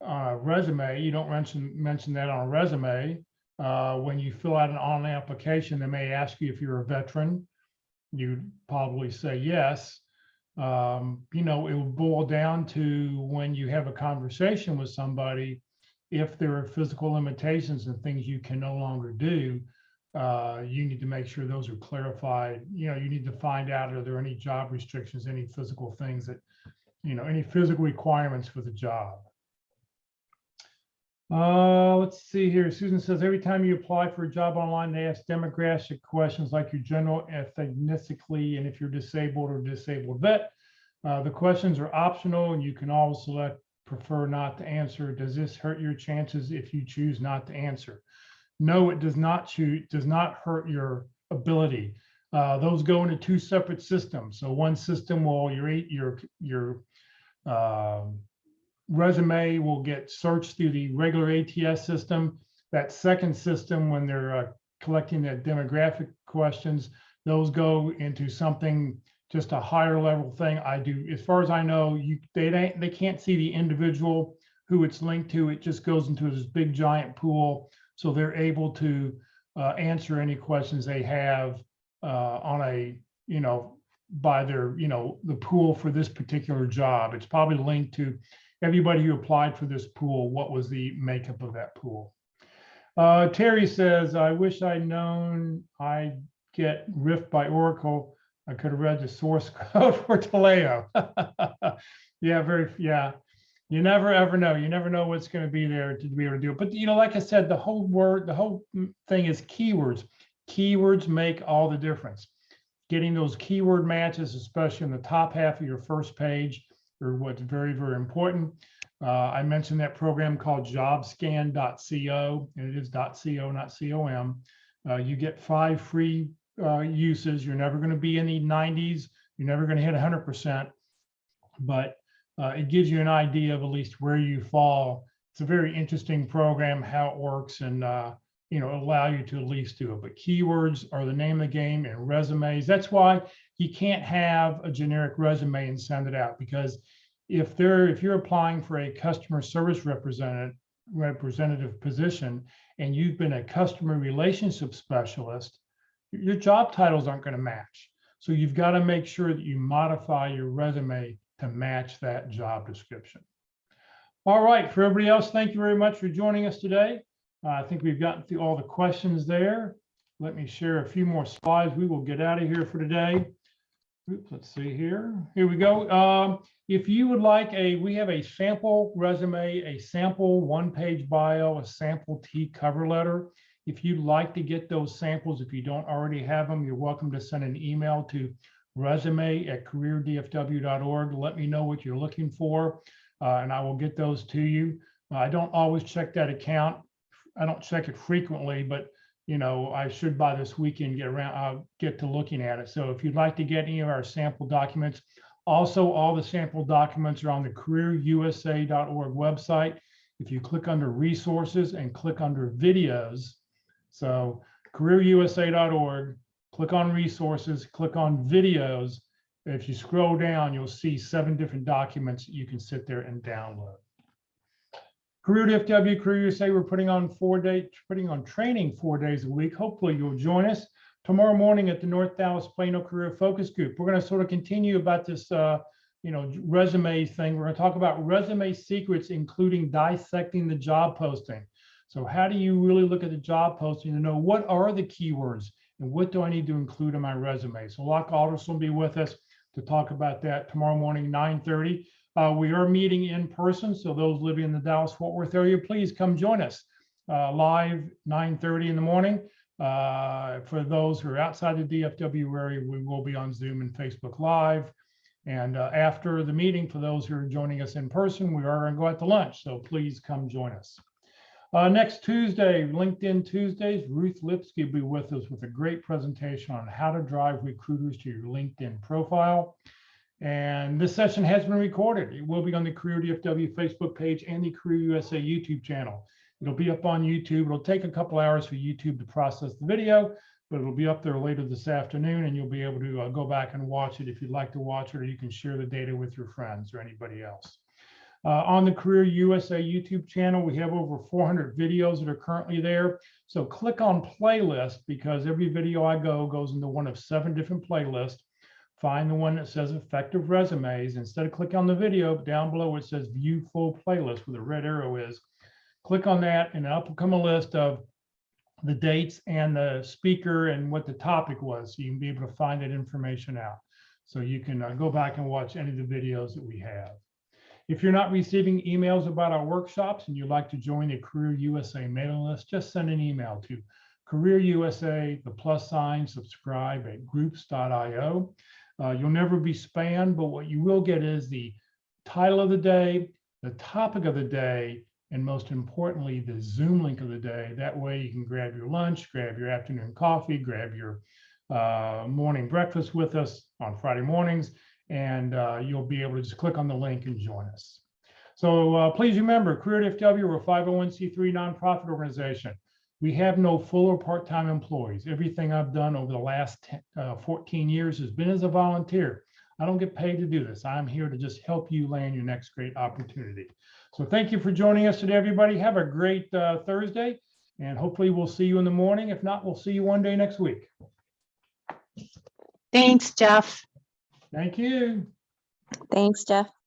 resume. You don't mention that on a resume. When you fill out an online application, they may ask you if you're a veteran. You'd probably say yes. It will boil down to when you have a conversation with somebody, if there are physical limitations and things you can no longer do, you need to make sure those are clarified. You need to find out, are there any job restrictions, any physical things that, any physical requirements for the job. Let's see here. Susan says, every time you apply for a job online, they ask demographic questions like your general ethnicity and if you're disabled or disabled vet. The questions are optional and you can always select prefer not to answer. Does this hurt your chances if you choose not to answer? No, it does not hurt your ability. Those go into 2 separate systems. So one system will your resume will get searched through the regular ATS system. That second system, when they're collecting that demographic questions, those go into something, just a higher level thing. As far as I know, they can't see the individual who it's linked to. It just goes into this big giant pool. So they're able to answer any questions they have on a, by their, the pool for this particular job. It's probably linked to everybody who applied for this pool. What was the makeup of that pool? Terry says, I wish I'd known I'd get riffed by Oracle. I could have read the source code for Taleo. Yeah. You never ever know. You never know what's going to be there to be able to do it. But like I said, the whole thing is keywords. Keywords make all the difference. Getting those keyword matches, especially in the top half of your first page, are what's very, very important. I mentioned that program called jobscan.co, and it is .co, not .com. You get 5 free uses. You're never going to be in the 90s. You're never going to hit 100%, but it gives you an idea of at least where you fall. It's a very interesting program, how it works, and allow you to at least do it. But keywords are the name of the game, and resumes. That's why you can't have a generic resume and send it out, because if you're applying for a customer service representative position and you've been a customer relationship specialist, your job titles aren't going to match. So you've got to make sure that you modify your resume to match that job description. All right, for everybody else, thank you very much for joining us today. I think we've gotten through all the questions there. Let me share a few more slides. We will get out of here for today. Oops, let's see here. Here we go. If you would like we have a sample resume, a sample one-page bio, a sample T cover letter. If you'd like to get those samples, if you don't already have them, you're welcome to send an email to resume@careerdfw.org. Let me know what you're looking for, and I will get those to you. I don't always check that account. I don't check it frequently, but I should by this weekend get to looking at it. So if you'd like to get any of our sample documents, also all the sample documents are on the careerusa.org website. If you click under resources and click under videos, so careerusa.org, click on resources, click on videos. If you scroll down, you'll see 7 different documents that you can sit there and download. Career DFW, Career USA, we're putting on training 4 days a week. Hopefully you'll join us tomorrow morning at the North Dallas Plano Career Focus Group. We're going to sort of continue about this, resume thing. We're going to talk about resume secrets, including dissecting the job posting. So how do you really look at the job posting to know what are the keywords and what do I need to include in my resume? So Locke Alderson will be with us to talk about that tomorrow morning, 9:30. We are meeting in person, so those living in the Dallas-Fort Worth area, please come join us live 9:30 in the morning. For those who are outside the DFW area, we will be on Zoom and Facebook Live. And after the meeting, for those who are joining us in person, we are going to go out to lunch, so please come join us. Next Tuesday, LinkedIn Tuesdays, Ruth Lipsky will be with us with a great presentation on how to drive recruiters to your LinkedIn profile. And this session has been recorded. It will be on the Career DFW Facebook page and the Career USA YouTube channel. It'll be up on YouTube. It'll take a couple hours for YouTube to process the video, but it'll be up there later this afternoon, and you'll be able to go back and watch it if you'd like to watch it, or you can share the data with your friends or anybody else. On the Career USA YouTube channel, we have over 400 videos that are currently there. So click on playlist, because every video I goes into one of 7 different playlists. Find the one that says effective resumes. Instead of click on the video, down below it says view full playlist where the red arrow is. Click on that and up will come a list of the dates and the speaker and what the topic was. So you can be able to find that information out. So you can go back and watch any of the videos that we have. If you're not receiving emails about our workshops and you'd like to join the Career USA mailing list, just send an email to Career USA, the + subscribe at groups.io. You'll never be spammed, but what you will get is the title of the day, the topic of the day, and most importantly, the Zoom link of the day. That way you can grab your lunch, grab your afternoon coffee, grab your morning breakfast with us on Friday mornings, and you'll be able to just click on the link and join us. So please remember, Career DFW, we're a 501c3 nonprofit organization. We have no full or part-time employees. Everything I've done over the last 14 years has been as a volunteer. I don't get paid to do this. I'm here to just help you land your next great opportunity. So thank you for joining us today, everybody. Have a great Thursday, and hopefully we'll see you in the morning. If not, we'll see you one day next week. Thanks, Jeff. Thank you. Thanks, Jeff.